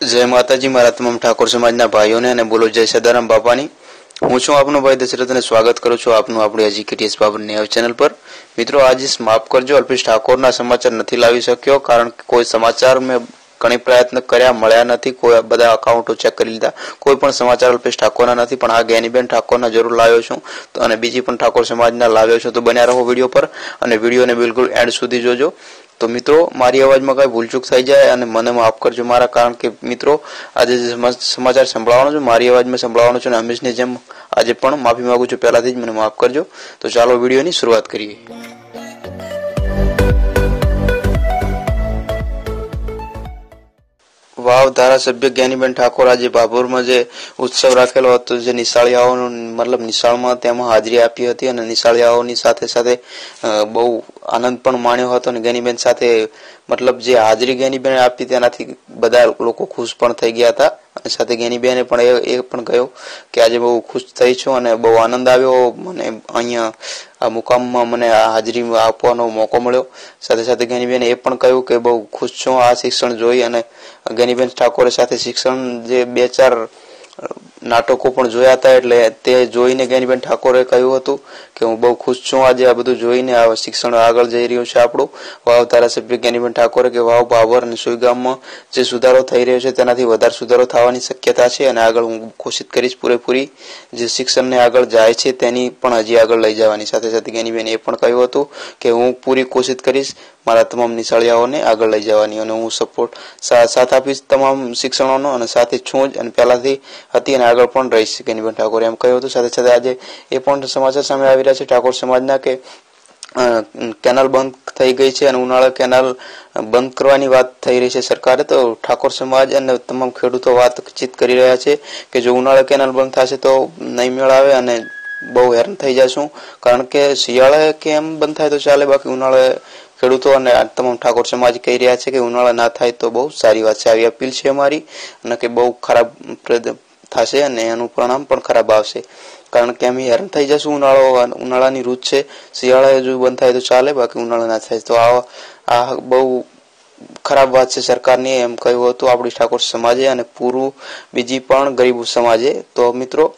जय माताजी मारा तमाम ठाकुर समाजना भाईओने अने बोलो जय सदाराम बापानी। हूँ छूं आपनो भाई दशरथ ने स्वागत करूं छूं आपनु आपणी एज्युकेटीएस बाबर न्यूज चैनल पर। मित्रों आज माफ करजो अल्पेश ठाकुरना समाचार नहीं लावी शक्यो कारण के कोई समाचार में घणी प्रयत्न कर्या मळ्या नथी। कोई बधा अकाउंटो चेक करी लीधा, कोई पण समाचार अल्पेश ठाकुरना नथी, पण आ ज्ञानीबेन ठाकुरना जरूर लाव्यो छुं तो अने बीजी पण ठाकुर समाजना लाव्यो छुं। तो बन्या रहो वीडियो पर अने वीडियो ने बिल्कुल एंड सुधी जोजो। तो मित्रों मारी अवाज में कई भूलचूक थई जाए अने मने माफ करजो मारा कारण के मित्रों आज समाचार संभळावવાનો छुं मारी अवाज में संभळावવાનો छुं अने हमेशनी जेम आज पण माफी मांगू छुं पहेलाथी ज मने माफ करजो। तो चालो वीडियोनी शुरुआत करीए। वाव धारासभ्य ज्ञानीबेन ठाकुर आज भाभोर में जे उत्सव राखेलो हतो जे निशाळियाओ मतलब निशाळमां तेमां हाजरी आपी हती अने निशाळियाओनी साथे साथे बहु आनंद पण माण्यो हतो अने ज्ञानीबेन साथे मतलब जे हाजरी ज्ञानीबेन आपी तेनाथी बधा लोको खुश पण थई गया हता अने साथे ज्ञानीबेने पण ए पण कह्यो के आज बहु खुश थई छुं अने बहु आनंद आव्यो मने अहींया आ मुकाममां मने हाजरी आपવાનો मोको मळ्यो। साथे साथे ज्ञानीबेने ए पण कह्युं के बहु खुश छुं आ शिक्षण जोई अने ज्ञानीबेन ठाकुरे साथे शिक्षण जे बे चार नाटको पण जोया था एटले ते जोईने ज्ञानीबेन ठाकुरे कह्युं हतुं के हूँ बहु खुश छुं आज आ बधुं जोईने आ शिक्षण आगळ जई रह्युं छे आपणुं। वाव धारासभ्य ज्ञानीबेन ठाकुरे के वाव भाभर अने सुई गाममां जे सुधारो थई रह्यो छे तेनाथी वधारे सुधारो थवानी शक्यता छे अने आगळ हूँ कोशिश करीश पूरेपूरी जे शिक्षणने आगळ जाय छे तेनी पण हजी आगळ लई जवानी। साथे साथे ज्ञानीबेने ए पण कह्युं हतुं के हूँ पूरी कोशिश करीश मारा तमाम निशाळियाओने आगळ लई जवानी अने हूँ सपोर्ट साथ आपीश तमाम शिक्षणोनो अने साथे छुं ज अने पहेलाथी हती अने आगळ पण रहीश ज्ञानीबेन ठाकुरे एम कह्युं हतुं। साथे साथे आज ए पण समाचार सामे आवी रह्या छे ठाकुर समाजना के केनाल बंद थई गई छे अने उनाळा केनाल बंद करवानी वात थई रही छे सरकारे। तो ठाकुर समाज अने तमाम खेडूतो वातचीत करी रह्या छे के जो उनाळा केनाल बंद थशे तो नहीं मेळ आवे अने बहु हैरान थई जशुं कारण के शियाळे केम बंद थाय तो चाले बाकी उनाळे खेडूतो अने तमाम ठाकुर समाज कही रह्या छे के उनाळा ना थाय तो बहु सारी वात छे। आवी अपील छे अमारी अने के बहु खराब थशे अने एनुं परिणाम पण खराब आवशे कारण के अमे हैरान थई जशुं। उनाळानी ऋतु छे शियाळे जो बंद थाय तो चाले बाकी उनाळा ना थाय तो आ बहु खराब बात छे सरकारनी एम कह्युं हतुं आपणी ठाकुर समाजे अने पूरू बीजी पण गरीब समाजे। तो मित्रों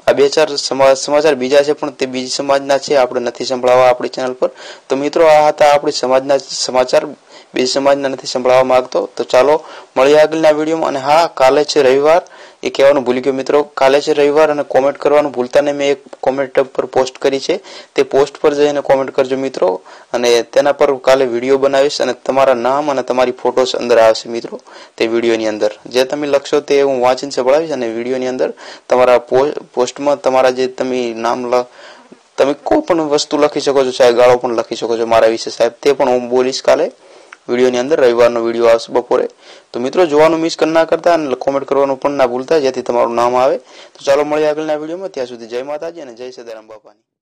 आ बे चार समाचार बीजा छे पण ते बीजी समाजना छे आपणे नथी संभळावा आपणी चेनल पर। तो मित्रों आ हता आपणी समाजना समाचार बीजी समाजना नथी संभळावा मागतो। तो चालो मळीए आगळना विडियोमां अने हाँ काले छे रविवार ए कहेवानुं भूली गयो मित्रों काले छे रविवार अने कॉमेंट करवानुं भूलता नहीं। मैं एक कॉमेंट पर पोस्ट करी छे ते पोस्ट पर जईने कॉमेंट करजो मित्रों अने तेना पर काले विडियो बनावीश अने तमारा नाम अने तमारी फोटोस अंदर आवशे मित्रों ते विडियोनी अंदर जे तमे लखशो ते हूँ वांचीने संभळावीश अने विडियोनी अंदर तमारा पोस्टमां तमारा जे तमे नाम तमे कोई पण वस्तु लखी शको छो चाहे गाळो पण लखी शको छो मारा विશે साहेब ते पण हूँ बोलीश काले वीडियो अंदर रविवार वीडियो आवशे बपोरे। तो मित्रों जोवानुं मिस ना करता अने कॉमेंट करवानुं पण ना भूलता जेथी तमारुं नाम आवे। तो चालो मळीए आगळना विडियोमां त्यां सुधी जय माताजी अने जय सदाराम बापानी।